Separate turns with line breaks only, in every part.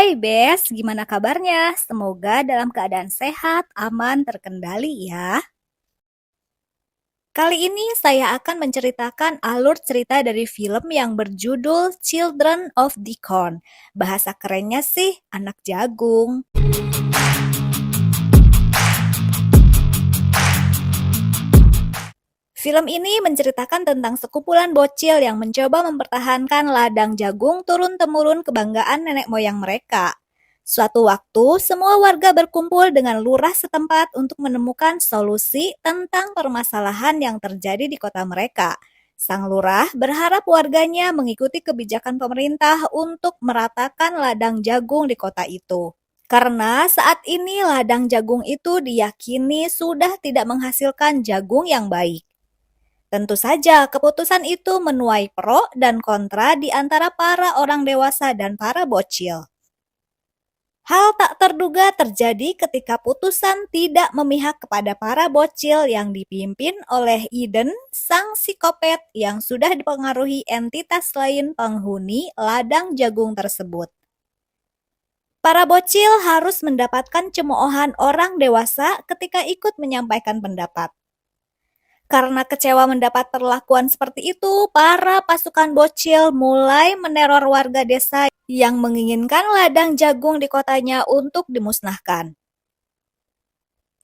Hai Bes, gimana kabarnya? Semoga dalam keadaan sehat, aman, terkendali ya. Kali ini saya akan menceritakan alur cerita dari film yang berjudul Children of the Corn. Bahasa kerennya sih Anak Jagung. Film ini menceritakan tentang sekumpulan bocil yang mencoba mempertahankan ladang jagung turun-temurun kebanggaan nenek moyang mereka. Suatu waktu, semua warga berkumpul dengan lurah setempat untuk menemukan solusi tentang permasalahan yang terjadi di kota mereka. Sang lurah berharap warganya mengikuti kebijakan pemerintah untuk meratakan ladang jagung di kota itu. Karena saat ini ladang jagung itu diyakini sudah tidak menghasilkan jagung yang baik. Tentu saja, keputusan itu menuai pro dan kontra di antara para orang dewasa dan para bocil. Hal tak terduga terjadi ketika putusan tidak memihak kepada para bocil yang dipimpin oleh Eden, sang psikopat yang sudah dipengaruhi entitas lain penghuni ladang jagung tersebut. Para bocil harus mendapatkan cemoohan orang dewasa ketika ikut menyampaikan pendapat. Karena kecewa mendapat perlakuan seperti itu, para pasukan bocil mulai meneror warga desa yang menginginkan ladang jagung di kotanya untuk dimusnahkan.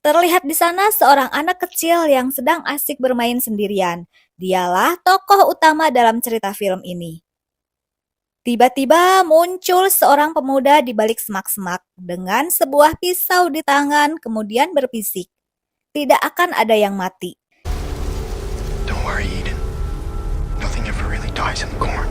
Terlihat di sana seorang anak kecil yang sedang asik bermain sendirian. Dialah tokoh utama dalam cerita film ini. Tiba-tiba muncul seorang pemuda di balik semak-semak dengan sebuah pisau di tangan, kemudian berbisik, "Tidak akan ada yang mati."
Don't worry, Eden. Nothing ever really dies in the corn.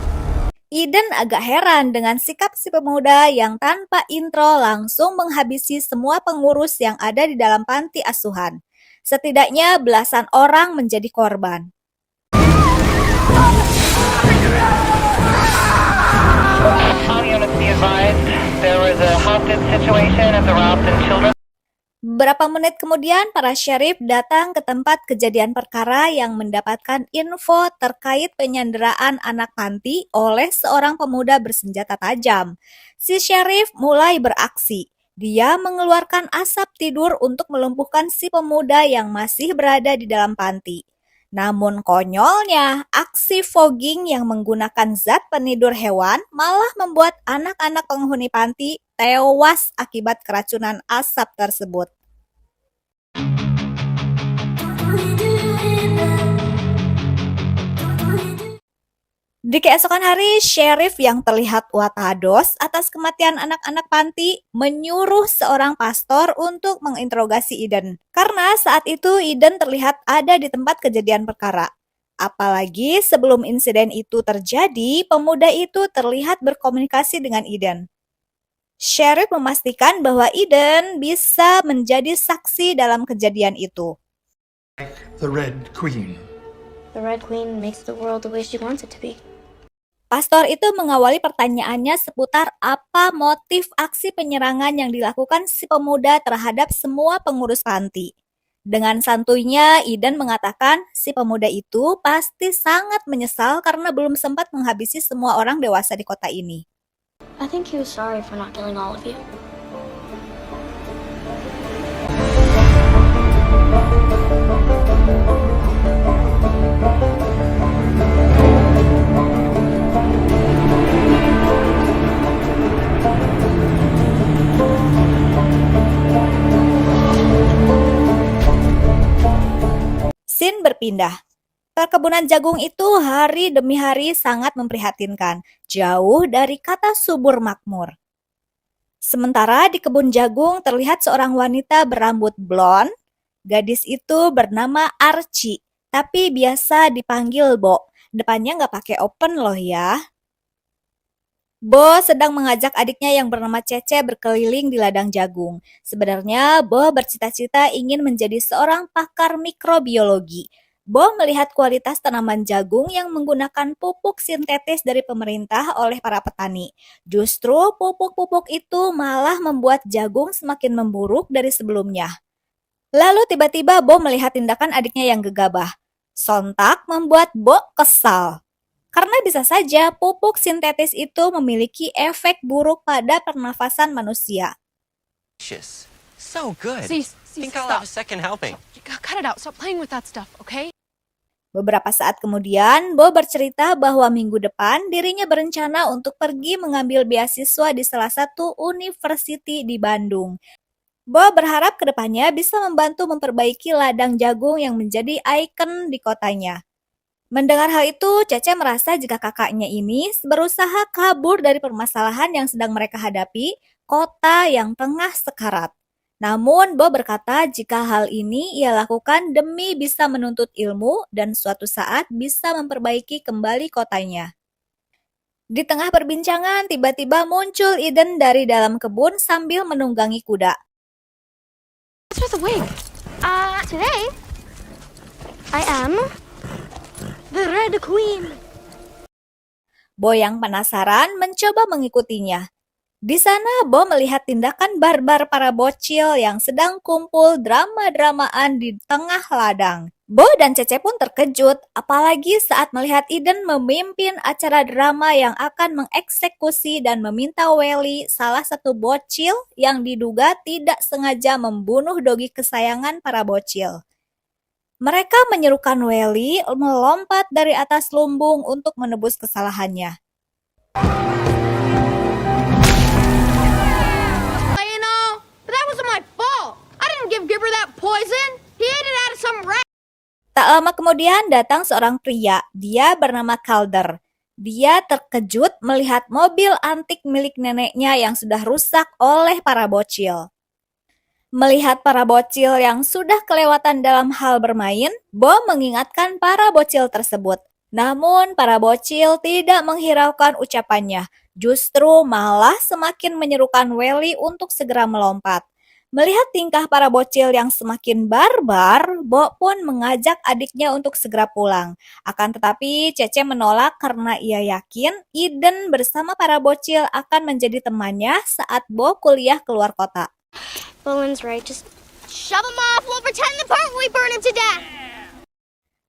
Eden agak heran dengan sikap si pemuda yang tanpa intro langsung menghabisi semua pengurus yang ada di dalam panti asuhan. Setidaknya belasan orang menjadi korban.
All units be advised, there was a hostage situation at the Robson Children's.
Beberapa menit kemudian, para syarif datang ke tempat kejadian perkara yang mendapatkan info terkait penyanderaan anak panti oleh seorang pemuda bersenjata tajam. Si syarif mulai beraksi. Dia mengeluarkan asap tidur untuk melumpuhkan si pemuda yang masih berada di dalam panti. Namun konyolnya, aksi fogging yang menggunakan zat penidur hewan malah membuat anak-anak penghuni panti tewas akibat keracunan asap tersebut. Di keesokan hari, sheriff yang terlihat watados atas kematian anak-anak panti menyuruh seorang pastor untuk menginterogasi Eden. Karena saat itu Eden terlihat ada di tempat kejadian perkara. Apalagi sebelum insiden itu terjadi, pemuda itu terlihat berkomunikasi dengan Eden. Sheriff memastikan bahwa Eden bisa menjadi saksi dalam kejadian itu.
The Red Queen.
The Red Queen makes the world the way she wants it to be.
Pastor itu mengawali pertanyaannya seputar apa motif aksi penyerangan yang dilakukan si pemuda terhadap semua pengurus panti. Dengan santuinya, Eden mengatakan si pemuda itu pasti sangat menyesal karena belum sempat menghabisi semua orang dewasa di kota ini.
I think he was sorry for not killing all of you.
Scene berpindah. Perkebunan jagung itu hari demi hari sangat memprihatinkan, jauh dari kata subur makmur. Sementara di kebun jagung terlihat seorang wanita berambut blond. Gadis itu bernama Archie, tapi biasa dipanggil Bo. Depannya nggak pakai open loh ya. Bo sedang mengajak adiknya yang bernama Cece berkeliling di ladang jagung. Sebenarnya Bo bercita-cita ingin menjadi seorang pakar mikrobiologi. Bo melihat kualitas tanaman jagung yang menggunakan pupuk sintetis dari pemerintah oleh para petani. Justru pupuk-pupuk itu malah membuat jagung semakin memburuk dari sebelumnya. Lalu tiba-tiba Bo melihat tindakan adiknya yang gegabah. Sontak membuat Bo kesal. Karena bisa saja pupuk sintetis itu memiliki efek buruk pada pernafasan manusia.
Delicious. So good.
Cease,
Think I'll have a
stop.
second helping.
Cut it out. Stop playing with that stuff, okay?
Beberapa saat kemudian, Bo bercerita bahwa minggu depan dirinya berencana untuk pergi mengambil beasiswa di salah satu university di Bandung. Bo berharap kedepannya bisa membantu memperbaiki ladang jagung yang menjadi ikon di kotanya. Mendengar hal itu, Cece merasa jika kakaknya ini berusaha kabur dari permasalahan yang sedang mereka hadapi, kota yang tengah sekarat. Namun, Bo berkata jika hal ini ia lakukan demi bisa menuntut ilmu dan suatu saat bisa memperbaiki kembali kotanya. Di tengah perbincangan, tiba-tiba muncul Eden dari dalam kebun sambil menunggangi kuda.
What's with the wig?
Today, I am the Red Queen.
Bo yang penasaran mencoba mengikutinya. Di sana, Bo melihat tindakan barbar para bocil yang sedang kumpul drama-dramaan di tengah ladang. Bo dan Cece pun terkejut, apalagi saat melihat Eden memimpin acara drama yang akan mengeksekusi dan meminta Welly, salah satu bocil yang diduga tidak sengaja membunuh dogi kesayangan para bocil. Mereka menyerukan Welly melompat dari atas lumbung untuk menebus kesalahannya.
But that wasn't my fault. I didn't give Gibber that poison. He ate it out of some rat.
Tak lama kemudian datang seorang pria, dia bernama Calder. Dia terkejut melihat mobil antik milik neneknya yang sudah rusak oleh para bocil. Melihat para bocil yang sudah kelewatan dalam hal bermain, Bo mengingatkan para bocil tersebut. Namun para bocil tidak menghiraukan ucapannya, justru malah semakin menyerukan Welly untuk segera melompat. Melihat tingkah para bocil yang semakin barbar, Bo pun mengajak adiknya untuk segera pulang. Akan tetapi Cece menolak karena ia yakin Eden bersama para bocil akan menjadi temannya saat Bo kuliah keluar kota.
Bowen's right. Just shove him off. We'll pretend the part we burn him to death.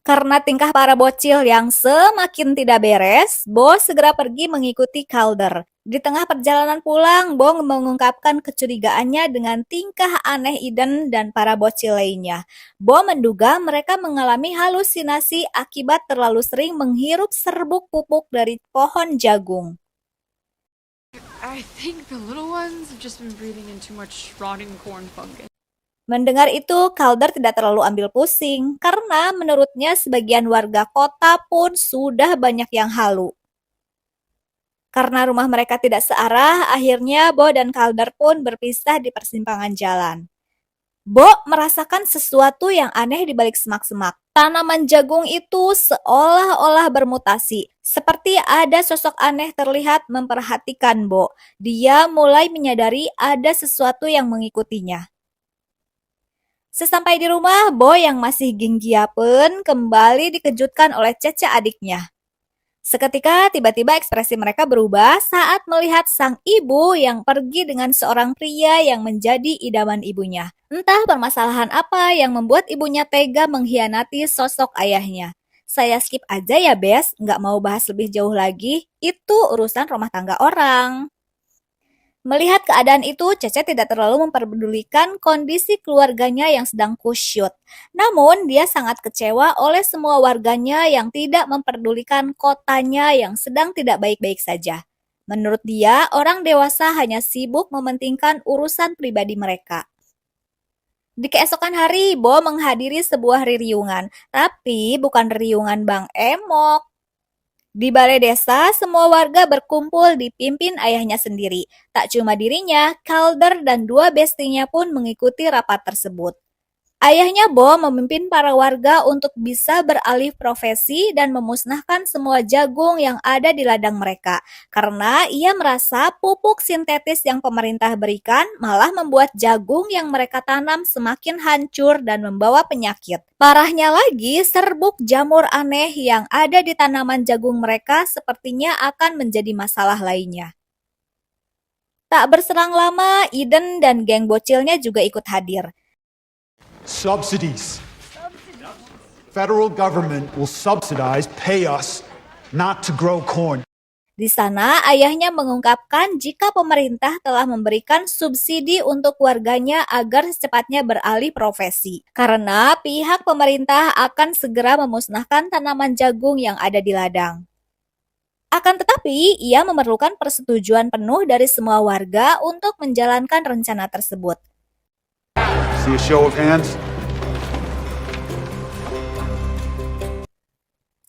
Karena tingkah para bocil yang semakin tidak beres, Bo segera pergi mengikuti Calder. Di tengah perjalanan pulang, Bo mengungkapkan kecurigaannya dengan tingkah aneh Eden dan para bocil lainnya. Bo menduga mereka mengalami halusinasi akibat terlalu sering menghirup serbuk pupuk dari pohon jagung.
I think the little ones have just been breathing in too much rotting corn fungus.
Mendengar itu, Calder tidak terlalu ambil pusing, karena menurutnya sebagian warga kota pun sudah banyak yang halu. Karena rumah mereka tidak searah, akhirnya Bo dan Calder pun berpisah di persimpangan jalan. Bo merasakan sesuatu yang aneh di balik semak-semak. Tanaman jagung itu seolah-olah bermutasi. Seperti ada sosok aneh terlihat memperhatikan Bo. Dia mulai menyadari ada sesuatu yang mengikutinya. Sesampai di rumah, Bo yang masih ginggiapeun kembali dikejutkan oleh Cece adiknya. Seketika tiba-tiba ekspresi mereka berubah saat melihat sang ibu yang pergi dengan seorang pria yang menjadi idaman ibunya. Entah permasalahan apa yang membuat ibunya tega mengkhianati sosok ayahnya. Saya skip aja ya Bes, nggak mau bahas lebih jauh lagi, itu urusan rumah tangga orang. Melihat keadaan itu, Cece tidak terlalu memperdulikan kondisi keluarganya yang sedang kusyut. Namun, dia sangat kecewa oleh semua warganya yang tidak memperdulikan kotanya yang sedang tidak baik-baik saja. Menurut dia, orang dewasa hanya sibuk mementingkan urusan pribadi mereka. Di keesokan hari, Bo menghadiri sebuah riuungan, tapi bukan riuungan Bang Emok. Di balai desa, semua warga berkumpul dipimpin ayahnya sendiri. Tak cuma dirinya, Calder dan dua bestinya pun mengikuti rapat tersebut. Ayahnya Bo memimpin para warga untuk bisa beralih profesi dan memusnahkan semua jagung yang ada di ladang mereka. Karena ia merasa pupuk sintetis yang pemerintah berikan malah membuat jagung yang mereka tanam semakin hancur dan membawa penyakit. Parahnya lagi, serbuk jamur aneh yang ada di tanaman jagung mereka sepertinya akan menjadi masalah lainnya. Tak berselang lama, Eden dan geng bocilnya juga ikut hadir.
Subsidies. Federal government will subsidize, pay us not to grow corn.
Di sana, ayahnya mengungkapkan jika pemerintah telah memberikan subsidi untuk warganya agar secepatnya beralih profesi. Karena pihak pemerintah akan segera memusnahkan tanaman jagung yang ada di ladang. Akan tetapi, ia memerlukan persetujuan penuh dari semua warga untuk menjalankan rencana tersebut.
See a show of hands?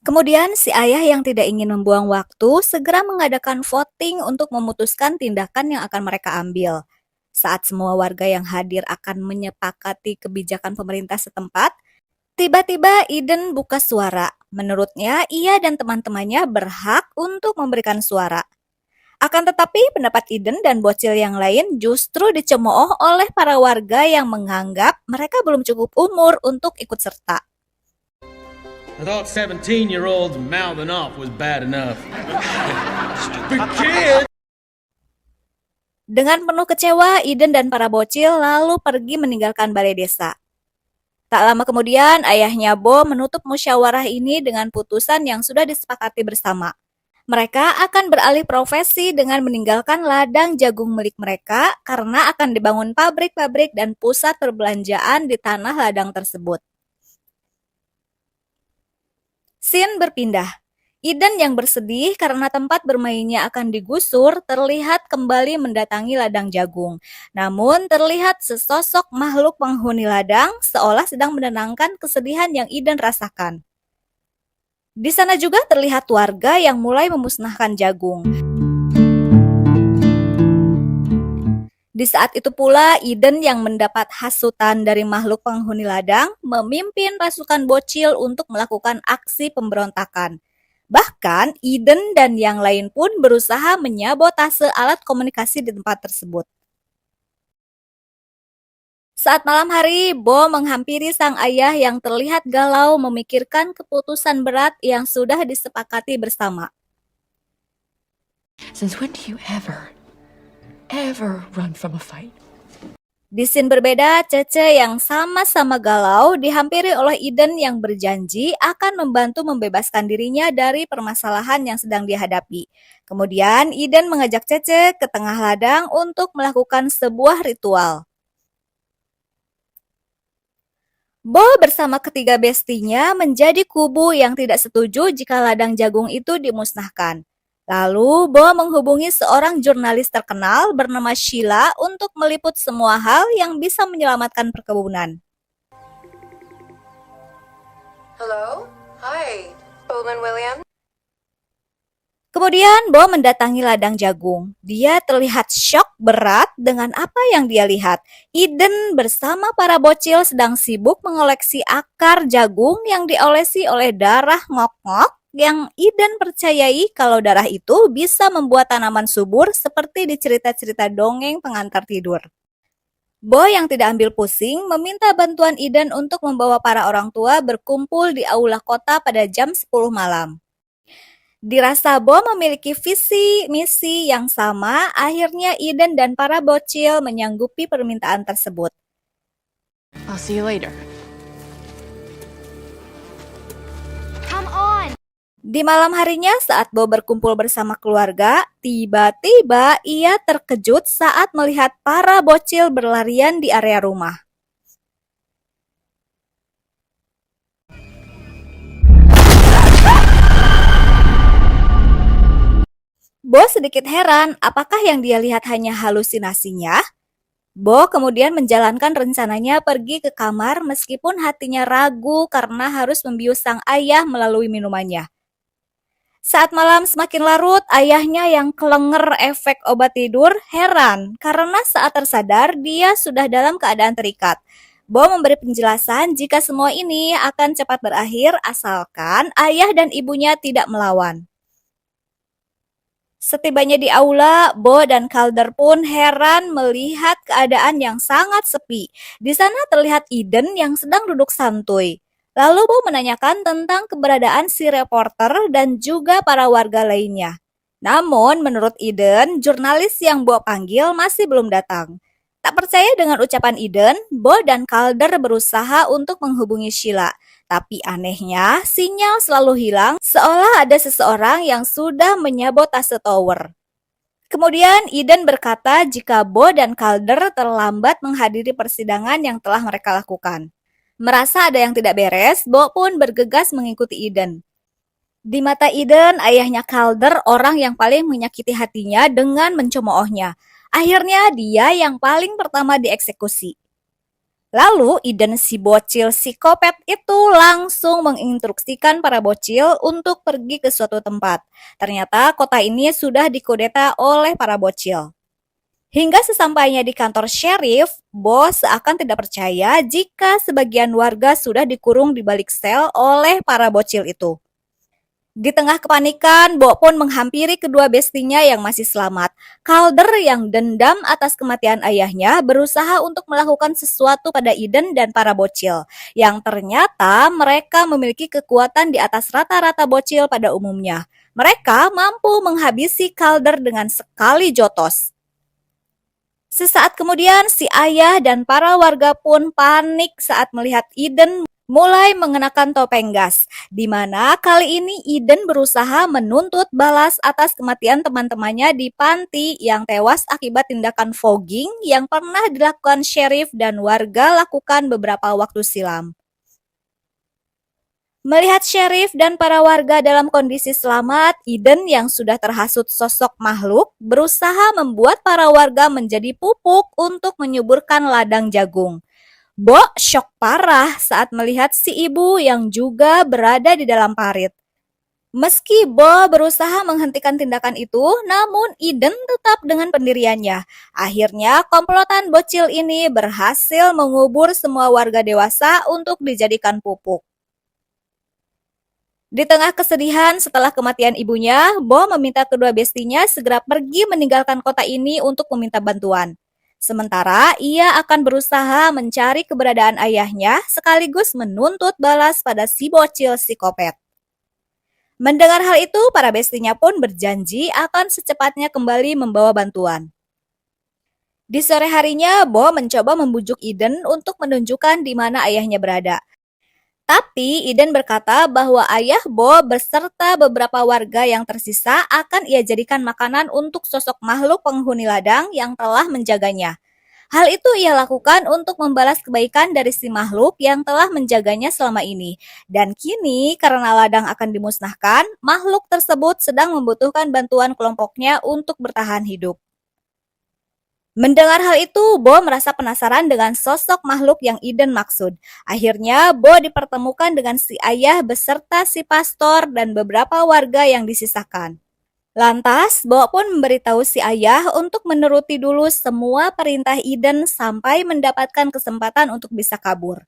Kemudian si ayah yang tidak ingin membuang waktu segera mengadakan voting untuk memutuskan tindakan yang akan mereka ambil. Saat semua warga yang hadir akan menyepakati kebijakan pemerintah setempat, tiba-tiba Eden buka suara. Menurutnya, ia dan teman-temannya berhak untuk memberikan suara. Akan tetapi, pendapat Eden dan bocil yang lain justru dicemooh oleh para warga yang menganggap mereka belum cukup umur untuk ikut serta.
I thought 17-year-olds mouthing off was bad enough. Stupid kid!
Dengan penuh kecewa, Eden dan para bocil lalu pergi meninggalkan balai desa. Tak lama kemudian, ayahnya Bo menutup musyawarah ini dengan putusan yang sudah disepakati bersama. Mereka akan beralih profesi dengan meninggalkan ladang jagung milik mereka karena akan dibangun pabrik-pabrik dan pusat perbelanjaan di tanah ladang tersebut. Scene berpindah. Eden yang bersedih karena tempat bermainnya akan digusur terlihat kembali mendatangi ladang jagung. Namun terlihat sesosok makhluk penghuni ladang seolah sedang menenangkan kesedihan yang Eden rasakan. Di sana juga terlihat warga yang mulai memusnahkan jagung. Di saat itu pula, Eden yang mendapat hasutan dari makhluk penghuni ladang memimpin pasukan bocil untuk melakukan aksi pemberontakan. Bahkan, Eden dan yang lain pun berusaha menyabotase alat komunikasi di tempat tersebut. Saat malam hari, Bo menghampiri sang ayah yang terlihat galau memikirkan keputusan berat yang sudah disepakati bersama.
Since when do you ever run from a fight?
Di scene berbeda, Cece yang sama-sama galau dihampiri oleh Eden yang berjanji akan membantu membebaskan dirinya dari permasalahan yang sedang dihadapi. Kemudian, Eden mengajak Cece ke tengah ladang untuk melakukan sebuah ritual. Bo bersama ketiga bestinya menjadi kubu yang tidak setuju jika ladang jagung itu dimusnahkan. Lalu, Bo menghubungi seorang jurnalis terkenal bernama Sheila untuk meliput semua hal yang bisa menyelamatkan perkebunan.
Hello? Hi, Bowman Williams.
Kemudian, Bo mendatangi ladang jagung. Dia terlihat syok berat dengan apa yang dia lihat. Eden bersama para bocil sedang sibuk mengoleksi akar jagung yang diolesi oleh darah ngok-ngok yang Eden percayai kalau darah itu bisa membuat tanaman subur seperti di cerita-cerita dongeng pengantar tidur. Bo yang tidak ambil pusing meminta bantuan Eden untuk membawa para orang tua berkumpul di aula kota pada jam 10 malam. Dirasa Bo memiliki visi misi yang sama, akhirnya Eden dan para bocil menyanggupi permintaan tersebut.
I'll see you later.
Come on!
Di malam harinya saat Bo berkumpul bersama keluarga, tiba-tiba ia terkejut saat melihat para bocil berlarian di area rumah. Bo sedikit heran, apakah yang dia lihat hanya halusinasinya? Bo kemudian menjalankan rencananya pergi ke kamar meskipun hatinya ragu karena harus membius sang ayah melalui minumannya. Saat malam semakin larut, ayahnya yang kelenger efek obat tidur heran karena saat tersadar dia sudah dalam keadaan terikat. Bo memberi penjelasan jika semua ini akan cepat berakhir asalkan ayah dan ibunya tidak melawan. Setibanya di aula, Bo dan Calder pun heran melihat keadaan yang sangat sepi. Di sana terlihat Eden yang sedang duduk santuy. Lalu Bo menanyakan tentang keberadaan si reporter dan juga para warga lainnya. Namun menurut Eden, jurnalis yang Bo panggil masih belum datang. Tak percaya dengan ucapan Eden, Bo dan Calder berusaha untuk menghubungi Sheila. Tapi anehnya, sinyal selalu hilang seolah ada seseorang yang sudah menyabotase tower. Kemudian Eden berkata jika Bo dan Calder terlambat menghadiri persidangan yang telah mereka lakukan. Merasa ada yang tidak beres, Bo pun bergegas mengikuti Eden. Di mata Eden, ayahnya Calder orang yang paling menyakiti hatinya dengan mencemoohnya. Akhirnya dia yang paling pertama dieksekusi. Lalu Eden si bocil psikopat itu langsung menginstruksikan para bocil untuk pergi ke suatu tempat. Ternyata kota ini sudah dikudeta oleh para bocil. Hingga sesampainya di kantor sheriff, Bo seakan tidak percaya jika sebagian warga sudah dikurung di balik sel oleh para bocil itu. Di tengah kepanikan, Bo pun menghampiri kedua bestinya yang masih selamat. Calder yang dendam atas kematian ayahnya berusaha untuk melakukan sesuatu pada Eden dan para bocil, yang ternyata mereka memiliki kekuatan di atas rata-rata bocil pada umumnya. Mereka mampu menghabisi Calder dengan sekali jotos. Sesaat kemudian, si ayah dan para warga pun panik saat melihat Eden mulai mengenakan topeng gas, di mana kali ini Eden berusaha menuntut balas atas kematian teman-temannya di panti yang tewas akibat tindakan fogging yang pernah dilakukan sheriff dan warga lakukan beberapa waktu silam. Melihat sheriff dan para warga dalam kondisi selamat, Eden yang sudah terhasut sosok makhluk berusaha membuat para warga menjadi pupuk untuk menyuburkan ladang jagung. Bo syok parah saat melihat si ibu yang juga berada di dalam parit. Meski Bo berusaha menghentikan tindakan itu, namun Eden tetap dengan pendiriannya. Akhirnya komplotan bocil ini berhasil mengubur semua warga dewasa untuk dijadikan pupuk. Di tengah kesedihan setelah kematian ibunya, Bo meminta kedua bestinya segera pergi meninggalkan kota ini untuk meminta bantuan. Sementara ia akan berusaha mencari keberadaan ayahnya sekaligus menuntut balas pada si bocil psikopat. Mendengar hal itu, para bestinya pun berjanji akan secepatnya kembali membawa bantuan. Di sore harinya, Bo mencoba membujuk Eden untuk menunjukkan di mana ayahnya berada. Tapi Eden berkata bahwa ayah Bo beserta beberapa warga yang tersisa akan ia jadikan makanan untuk sosok makhluk penghuni ladang yang telah menjaganya. Hal itu ia lakukan untuk membalas kebaikan dari si makhluk yang telah menjaganya selama ini. Dan kini karena ladang akan dimusnahkan, makhluk tersebut sedang membutuhkan bantuan kelompoknya untuk bertahan hidup. Mendengar hal itu, Bo merasa penasaran dengan sosok makhluk yang Eden maksud. Akhirnya, Bo dipertemukan dengan si ayah beserta si pastor dan beberapa warga yang disisakan. Lantas, Bo pun memberitahu si ayah untuk menuruti dulu semua perintah Eden sampai mendapatkan kesempatan untuk bisa kabur.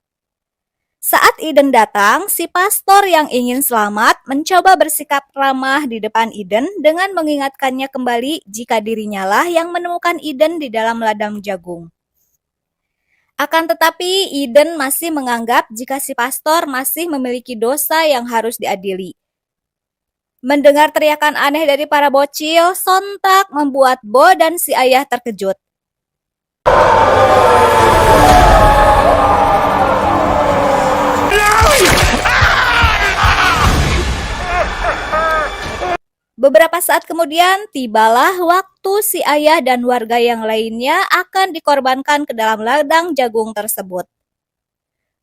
Saat Eden datang, si pastor yang ingin selamat mencoba bersikap ramah di depan Eden dengan mengingatkannya kembali jika dirinya lah yang menemukan Eden di dalam ladang jagung. Akan tetapi, Eden masih menganggap jika si pastor masih memiliki dosa yang harus diadili. Mendengar teriakan aneh dari para bocil, sontak membuat Bo dan si ayah terkejut. Beberapa saat kemudian, tibalah waktu si ayah dan warga yang lainnya akan dikorbankan ke dalam ladang jagung tersebut.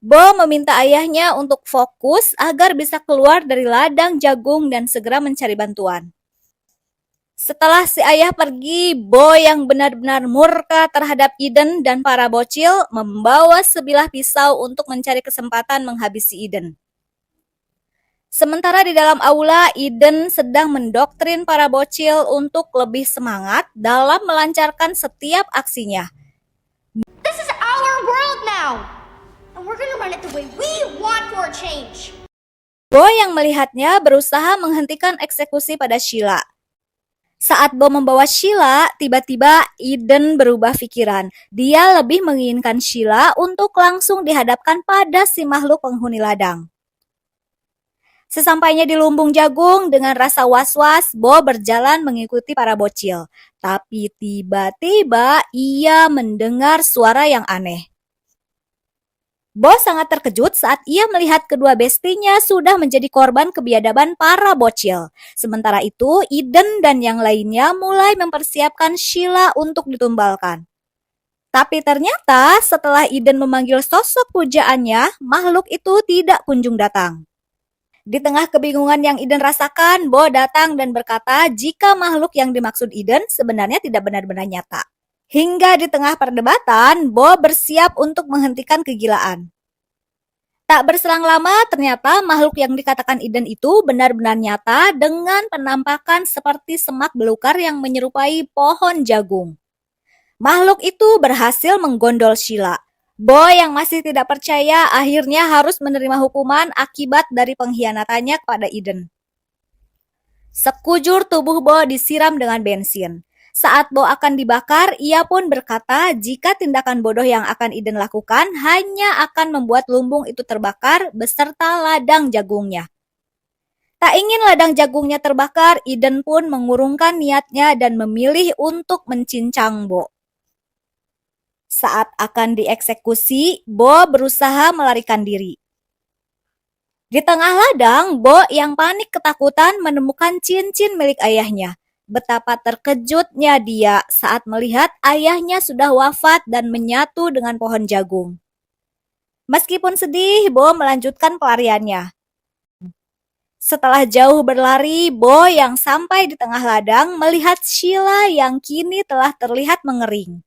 Bo meminta ayahnya untuk fokus agar bisa keluar dari ladang jagung dan segera mencari bantuan. Setelah si ayah pergi, Bo yang benar-benar murka terhadap Eden dan para bocil membawa sebilah pisau untuk mencari kesempatan menghabisi Eden. Sementara di dalam aula, Eden sedang mendoktrin para bocil untuk lebih semangat dalam melancarkan setiap aksinya.
This is our world now, and we're gonna run it the way we want for a change.
Bo yang melihatnya berusaha menghentikan eksekusi pada Sheila. Saat Bo membawa Sheila, tiba-tiba Eden berubah pikiran. Dia lebih menginginkan Sheila untuk langsung dihadapkan pada si makhluk penghuni ladang. Sesampainya di lumbung jagung, dengan rasa was-was, Bo berjalan mengikuti para bocil. Tapi tiba-tiba ia mendengar suara yang aneh. Bo sangat terkejut saat ia melihat kedua bestinya sudah menjadi korban kebiadaban para bocil. Sementara itu, Eden dan yang lainnya mulai mempersiapkan Sheila untuk ditumbalkan. Tapi ternyata setelah Eden memanggil sosok pujaannya, makhluk itu tidak kunjung datang. Di tengah kebingungan yang Eden rasakan, Bo datang dan berkata jika makhluk yang dimaksud Eden sebenarnya tidak benar-benar nyata. Hingga di tengah perdebatan, Bo bersiap untuk menghentikan kegilaan. Tak berselang lama, ternyata makhluk yang dikatakan Eden itu benar-benar nyata dengan penampakan seperti semak belukar yang menyerupai pohon jagung. Makhluk itu berhasil menggondol Sheila. Bo yang masih tidak percaya akhirnya harus menerima hukuman akibat dari pengkhianatannya kepada Eden. Sekujur tubuh Bo disiram dengan bensin. Saat Bo akan dibakar, ia pun berkata jika tindakan bodoh yang akan Eden lakukan hanya akan membuat lumbung itu terbakar beserta ladang jagungnya. Tak ingin ladang jagungnya terbakar, Eden pun mengurungkan niatnya dan memilih untuk mencincang Bo. Saat akan dieksekusi, Bo berusaha melarikan diri. Di tengah ladang, Bo yang panik ketakutan menemukan cincin milik ayahnya. Betapa terkejutnya dia saat melihat ayahnya sudah wafat dan menyatu dengan pohon jagung. Meskipun sedih, Bo melanjutkan pelariannya. Setelah jauh berlari, Bo yang sampai di tengah ladang melihat Sheila yang kini telah terlihat mengering.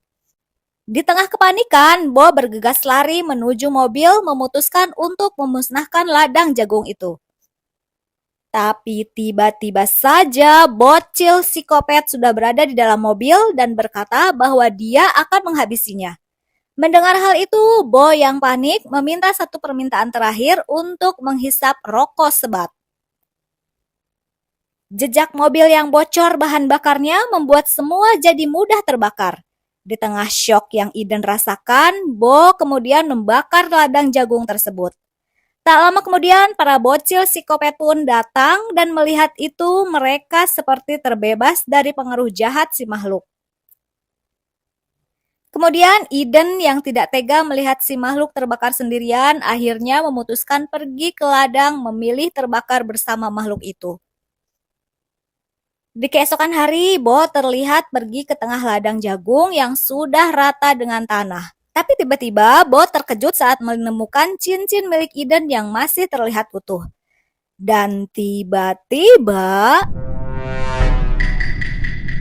Di tengah kepanikan, Bo bergegas lari menuju mobil memutuskan untuk memusnahkan ladang jagung itu. Tapi tiba-tiba saja bocil psikopat sudah berada di dalam mobil dan berkata bahwa dia akan menghabisinya. Mendengar hal itu, Bo yang panik meminta satu permintaan terakhir untuk menghisap rokok sebat. Jejak mobil yang bocor bahan bakarnya membuat semua jadi mudah terbakar. Di tengah syok yang Eden rasakan, Bo kemudian membakar ladang jagung tersebut. Tak lama kemudian, para bocil psikopat pun datang dan melihat itu mereka seperti terbebas dari pengaruh jahat si makhluk. Kemudian Eden yang tidak tega melihat si makhluk terbakar sendirian akhirnya memutuskan pergi ke ladang memilih terbakar bersama makhluk itu. Di keesokan hari, Bo terlihat pergi ke tengah ladang jagung yang sudah rata dengan tanah. Tapi tiba-tiba, Bo terkejut saat menemukan cincin milik Eden yang masih terlihat utuh. Dan tiba-tiba,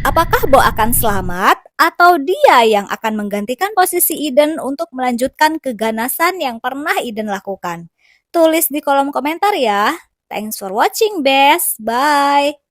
apakah Bo akan selamat atau dia yang akan menggantikan posisi Eden untuk melanjutkan keganasan yang pernah Eden lakukan? Tulis di kolom komentar ya. Thanks for watching, Bes. Bye.